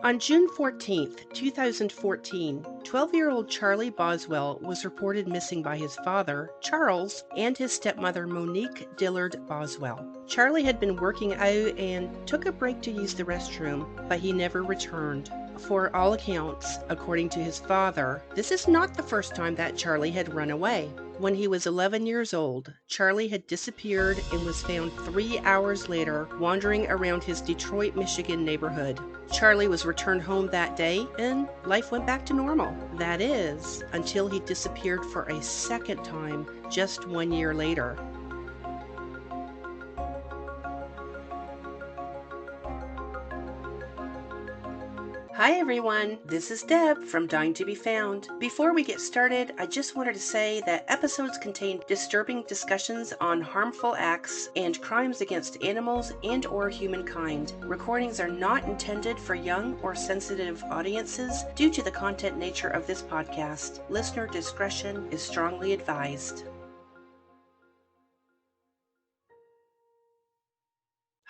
On June 14th, 2014, 12-year-old Charlie Boswell was reported missing by his father, Charles, and his stepmother, Monique Dillard Boswell. Charlie had been working out and took a break to use the restroom, but he never returned. For all accounts, according to his father, this is not the first time that Charlie had run away. When he was 11 years old, Charlie had disappeared and was found 3 hours later wandering around his Detroit, Michigan neighborhood. Charlie was returned home that day and life went back to normal. That is, until he disappeared for a second time just 1 year later. Hi everyone, this is Deb from Dying to Be Found. Before we get started, I just wanted to say that episodes contain disturbing discussions on harmful acts and crimes against animals and or humankind. Recordings are not intended for young or sensitive audiences due to the content nature of this podcast. Listener discretion is strongly advised.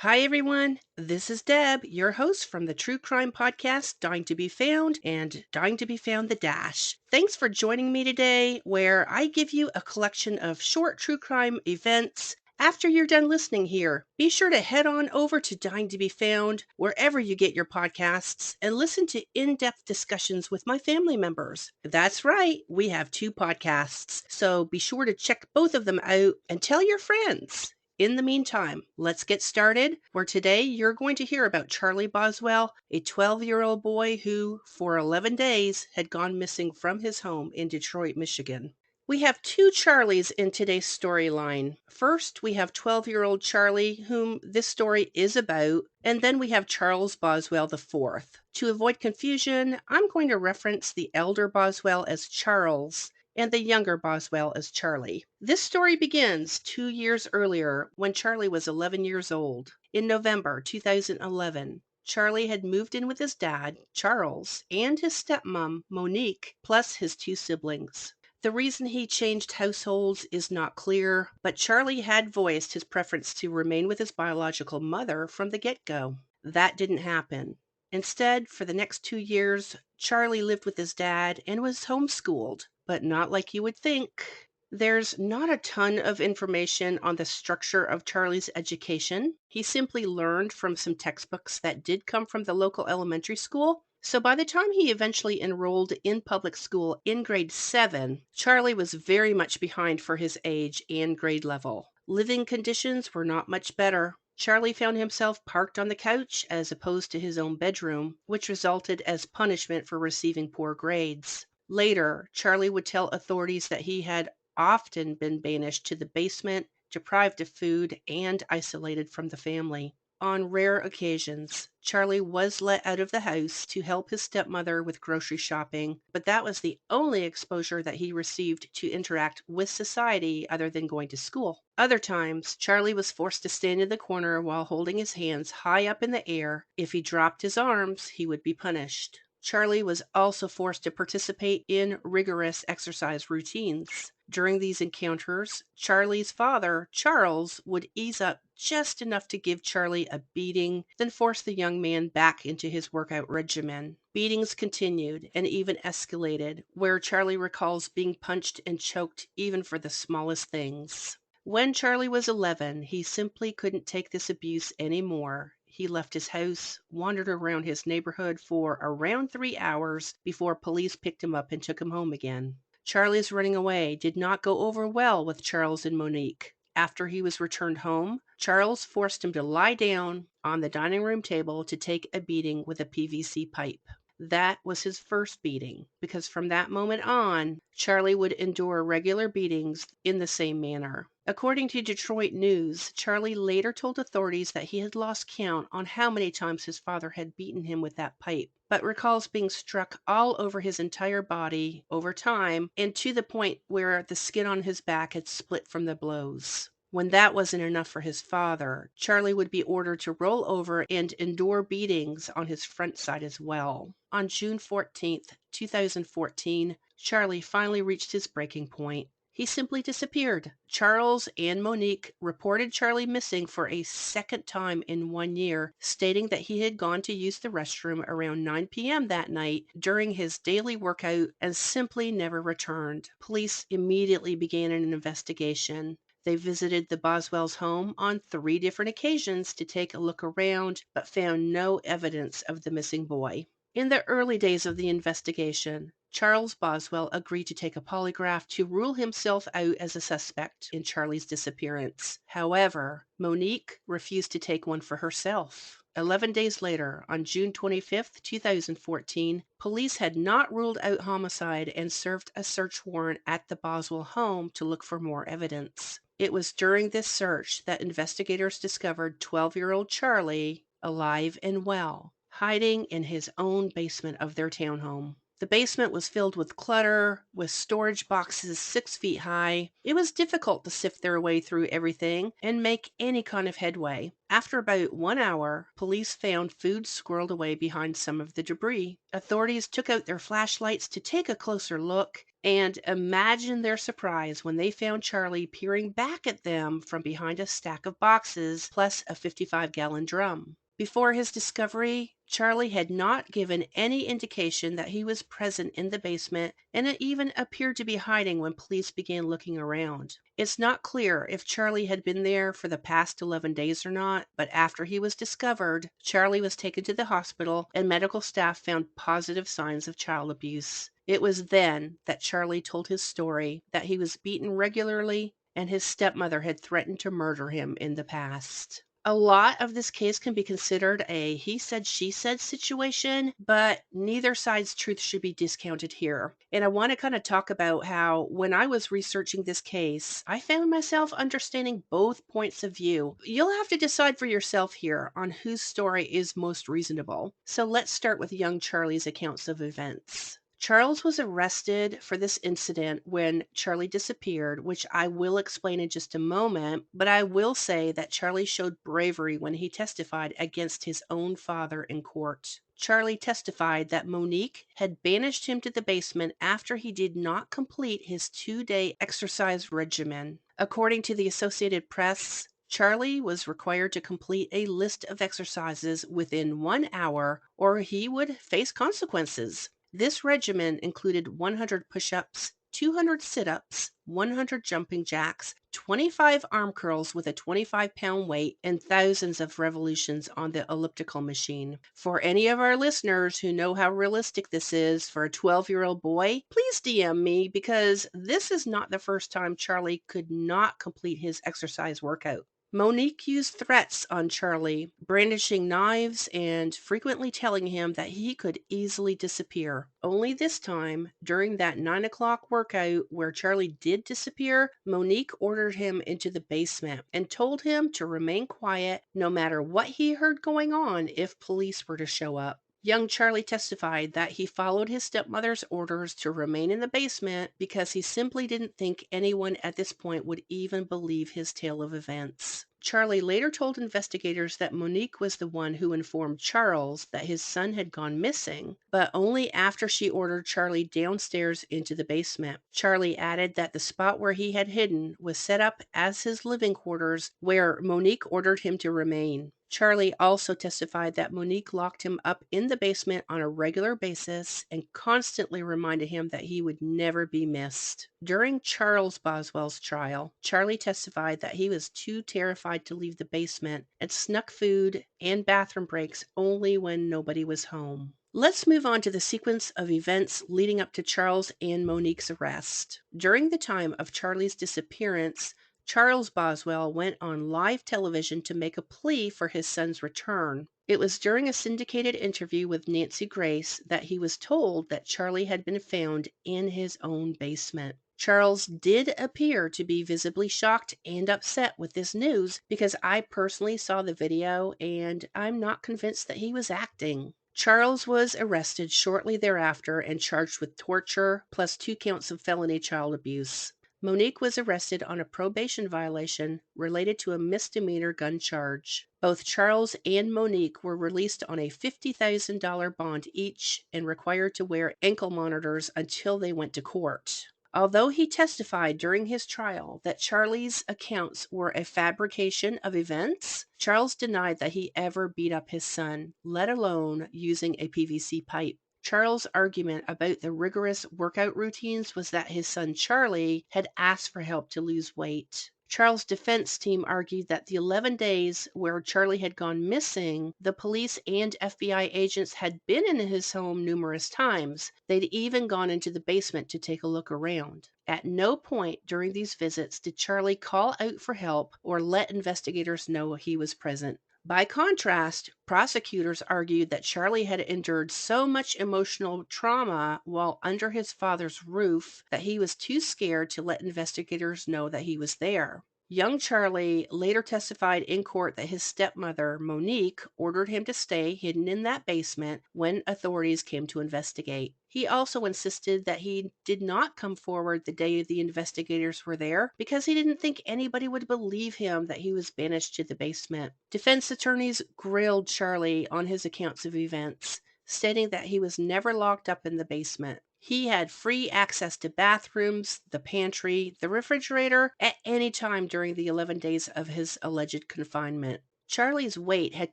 Hi everyone, this is Deb, your host from the true crime podcast Dying to Be Found and Dying to Be Found the Dash. Thanks for joining me today, where I give you a collection of short true crime events. After you're done listening here, be sure to head on over to Dying to Be Found, wherever you get your podcasts, and listen to in-depth discussions with my family members. That's right, we have 2 podcasts, so be sure to check both of them out and tell your friends. In the meantime, let's get started, where today you're going to hear about Charlie Boswell, a 12-year-old boy who, for 11 days, had gone missing from his home in Detroit, Michigan. We have 2 Charlies in today's storyline. First, we have 12-year-old Charlie, whom this story is about, and then we have Charles Boswell IV. To avoid confusion, I'm going to reference the elder Boswell as Charles and the younger Boswell as Charlie. This story begins 2 years earlier when Charlie was 11 years old. In November 2011, Charlie had moved in with his dad, Charles, and his stepmom, Monique, plus his 2 siblings. The reason he changed households is not clear, but Charlie had voiced his preference to remain with his biological mother from the get-go. That didn't happen. Instead, for the next 2 years, Charlie lived with his dad and was homeschooled, but not like you would think. There's not a ton of information on the structure of Charlie's education. He simply learned from some textbooks that did come from the local elementary school. So by the time he eventually enrolled in public school in grade 7, Charlie was very much behind for his age and grade level. Living conditions were not much better. Charlie found himself parked on the couch as opposed to his own bedroom, which resulted as punishment for receiving poor grades. Later, Charlie would tell authorities that he had often been banished to the basement, deprived of food, and isolated from the family. On rare occasions, Charlie was let out of the house to help his stepmother with grocery shopping, but that was the only exposure that he received to interact with society other than going to school. Other times, Charlie was forced to stand in the corner while holding his hands high up in the air. If he dropped his arms, he would be punished. Charlie was also forced to participate in rigorous exercise routines. During these encounters, Charlie's father, Charles, would ease up just enough to give Charlie a beating, then force the young man back into his workout regimen. Beatings continued and even escalated, where Charlie recalls being punched and choked even for the smallest things. When Charlie was 11, he simply couldn't take this abuse anymore. He left his house, wandered around his neighborhood for around 3 hours before police picked him up and took him home again. Charlie's running away did not go over well with Charles and Monique. After he was returned home, Charles forced him to lie down on the dining room table to take a beating with a PVC pipe. That was his first beating, because from that moment on, Charlie would endure regular beatings in the same manner. According to Detroit News, Charlie later told authorities that he had lost count on how many times his father had beaten him with that pipe, but recalls being struck all over his entire body over time and to the point where the skin on his back had split from the blows. When that wasn't enough for his father, Charlie would be ordered to roll over and endure beatings on his front side as well. On June 14th, 2014, Charlie finally reached his breaking point. He simply disappeared. Charles and Monique reported Charlie missing for a second time in 1 year, stating that he had gone to use the restroom around 9 p.m. that night during his daily workout and simply never returned. Police immediately began an investigation. They visited the Boswell's home on 3 different occasions to take a look around, but found no evidence of the missing boy. In the early days of the investigation, Charles Boswell agreed to take a polygraph to rule himself out as a suspect in Charlie's disappearance. However, Monique refused to take one for herself. 11 days later, on June 25th, 2014, police had not ruled out homicide and served a search warrant at the Boswell home to look for more evidence. It was during this search that investigators discovered 12-year-old Charlie alive and well, hiding in his own basement of their townhome. The basement was filled with clutter, with storage boxes 6 feet high. It was difficult to sift their way through everything and make any kind of headway. After about 1 hour, police found food squirreled away behind some of the debris. Authorities took out their flashlights to take a closer look, and imagine their surprise when they found Charlie peering back at them from behind a stack of boxes plus a 55-gallon drum. Before his discovery, Charlie had not given any indication that he was present in the basement, and it even appeared to be hiding when police began looking around. It's not clear if Charlie had been there for the past 11 days or not, but after he was discovered, Charlie was taken to the hospital and medical staff found positive signs of child abuse. It was then that Charlie told his story that he was beaten regularly and his stepmother had threatened to murder him in the past. A lot of this case can be considered a he said, she said situation, but neither side's truth should be discounted here. And I want to kind of talk about how when I was researching this case, I found myself understanding both points of view. You'll have to decide for yourself here on whose story is most reasonable. So let's start with young Charlie's accounts of events. Charles was arrested for this incident when Charlie disappeared, which I will explain in just a moment, but I will say that Charlie showed bravery when he testified against his own father in court. Charlie testified that Monique had banished him to the basement after he did not complete his 2-day exercise regimen. According to the Associated Press, Charlie was required to complete a list of exercises within 1 hour or he would face consequences. This regimen included 100 push-ups, 200 sit-ups, 100 jumping jacks, 25 arm curls with a 25-pound weight, and thousands of revolutions on the elliptical machine. For any of our listeners who know how realistic this is for a 12-year-old boy, please DM me because this is not the first time Charlie could not complete his exercise workout. Monique used threats on Charlie, brandishing knives and frequently telling him that he could easily disappear. Only this time, during that 9 o'clock workout where Charlie did disappear, Monique ordered him into the basement and told him to remain quiet no matter what he heard going on if police were to show up. Young Charlie testified that he followed his stepmother's orders to remain in the basement because he simply didn't think anyone at this point would even believe his tale of events. Charlie later told investigators that Monique was the one who informed Charles that his son had gone missing, but only after she ordered Charlie downstairs into the basement. Charlie added that the spot where he had hidden was set up as his living quarters where Monique ordered him to remain. Charlie also testified that Monique locked him up in the basement on a regular basis and constantly reminded him that he would never be missed. During Charles Boswell's trial, Charlie testified that he was too terrified to leave the basement and snuck food and bathroom breaks only when nobody was home. Let's move on to the sequence of events leading up to Charles and Monique's arrest. During the time of Charlie's disappearance, Charles Boswell went on live television to make a plea for his son's return. It was during a syndicated interview with Nancy Grace that he was told that Charlie had been found in his own basement. Charles did appear to be visibly shocked and upset with this news because I personally saw the video and I'm not convinced that he was acting. Charles was arrested shortly thereafter and charged with torture plus 2 counts of felony child abuse. Monique was arrested on a probation violation related to a misdemeanor gun charge. Both Charles and Monique were released on a $50,000 bond each and required to wear ankle monitors until they went to court. Although he testified during his trial that Charlie's accounts were a fabrication of events, Charles denied that he ever beat up his son, let alone using a PVC pipe. Charles' argument about the rigorous workout routines was that his son Charlie had asked for help to lose weight. Charles' defense team argued that the 11 days where Charlie had gone missing, the police and FBI agents had been in his home numerous times. They'd even gone into the basement to take a look around. At no point during these visits did Charlie call out for help or let investigators know he was present. By contrast, prosecutors argued that Charlie had endured so much emotional trauma while under his father's roof that he was too scared to let investigators know that he was there. Young Charlie later testified in court that his stepmother, Monique, ordered him to stay hidden in that basement when authorities came to investigate. He also insisted that he did not come forward the day the investigators were there because he didn't think anybody would believe him that he was banished to the basement. Defense attorneys grilled Charlie on his accounts of events, stating that he was never locked up in the basement. He had free access to bathrooms, the pantry, the refrigerator at any time during the 11 days of his alleged confinement. Charlie's weight had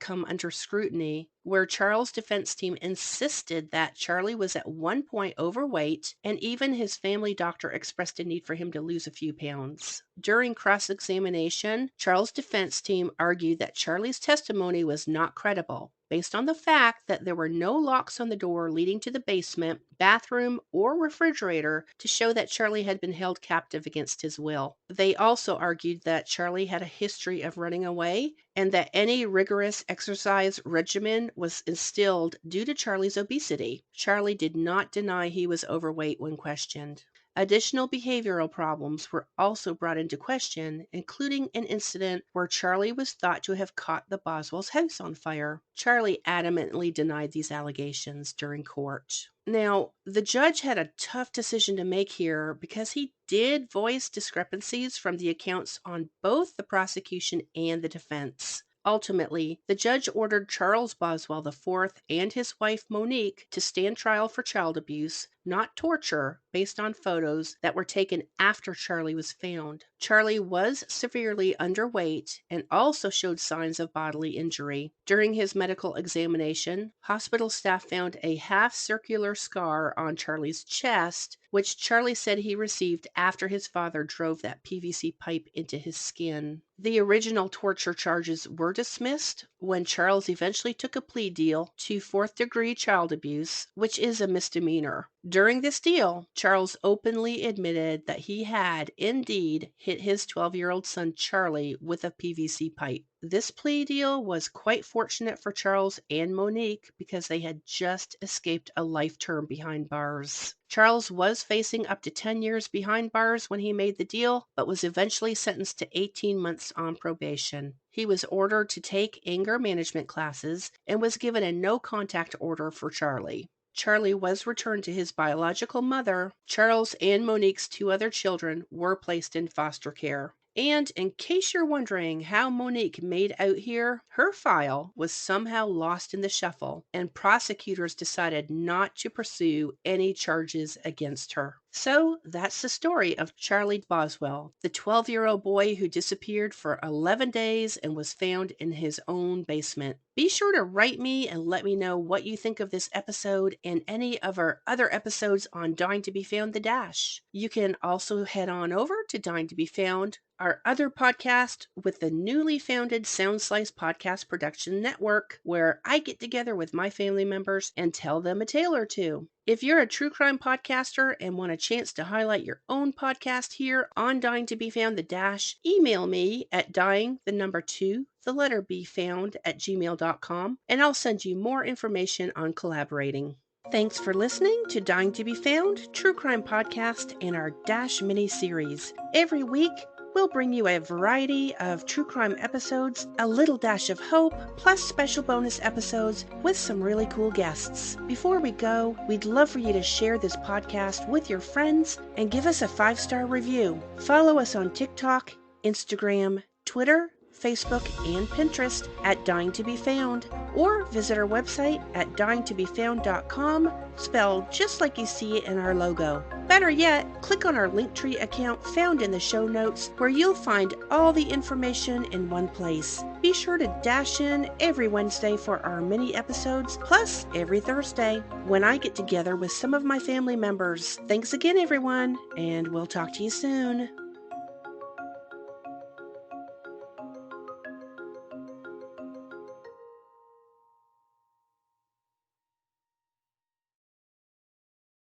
come under scrutiny, where Charles' defense team insisted that Charlie was at one point overweight, and even his family doctor expressed a need for him to lose a few pounds. During cross-examination, Charles' defense team argued that Charlie's testimony was not credible, based on the fact that there were no locks on the door leading to the basement, bathroom, or refrigerator to show that Charlie had been held captive against his will. They also argued that Charlie had a history of running away and that any rigorous exercise regimen was instilled due to Charlie's obesity. Charlie did not deny he was overweight when questioned. Additional behavioral problems were also brought into question, including an incident where Charlie was thought to have caught the Boswell's house on fire. Charlie adamantly denied these allegations during court. Now, the judge had a tough decision to make here because he did voice discrepancies from the accounts on both the prosecution and the defense. Ultimately, the judge ordered Charles Boswell IV and his wife Monique to stand trial for child abuse, not torture, based on photos that were taken after Charlie was found. Charlie was severely underweight and also showed signs of bodily injury. During his medical examination, hospital staff found a half-circular scar on Charlie's chest, which Charlie said he received after his father drove that PVC pipe into his skin. The original torture charges were dismissed when Charles eventually took a plea deal to fourth-degree child abuse, which is a misdemeanor. During this deal, Charles openly admitted that he had indeed hit his 12-year-old son Charlie with a PVC pipe. This plea deal was quite fortunate for Charles and Monique because they had just escaped a life term behind bars. Charles was facing up to 10 years behind bars when he made the deal, but was eventually sentenced to 18 months on probation. He was ordered to take anger management classes and was given a no-contact order for Charlie. Charlie was returned to his biological mother. Charles and Monique's two other children were placed in foster care. And in case you're wondering how Monique made out here, her file was somehow lost in the shuffle, and prosecutors decided not to pursue any charges against her. So that's the story of Charlie Boswell, the 12-year-old boy who disappeared for 11 days and was found in his own basement. Be sure to write me and let me know what you think of this episode and any of our other episodes on Dying to be Found the Dash. You can also head on over to Dying to be Found, our other podcast with the newly founded Sound Slice Podcast Production Network, where I get together with my family members and tell them a tale or two. If you're a true crime podcaster and want a chance to highlight your own podcast here on Dying to be Found the Dash, email me at dying@gmail.com and I'll send you more information on collaborating. Thanks for listening to Dying to be Found, True Crime Podcast, and our Dash mini-series. Every week, we'll bring you a variety of true crime episodes, a little dash of hope, plus special bonus episodes with some really cool guests. Before we go, we'd love for you to share this podcast with your friends and give us a 5-star review. Follow us on TikTok, Instagram, Twitter, Facebook, and Pinterest at Dying to be Found. or visit our website at dyingtobefound.com, spelled just like you see it in our logo. Better yet, click on our Linktree account found in the show notes, where you'll find all the information in one place. Be sure to dash in every Wednesday for our mini episodes, plus every Thursday when I get together with some of my family members. Thanks again, everyone, and we'll talk to you soon.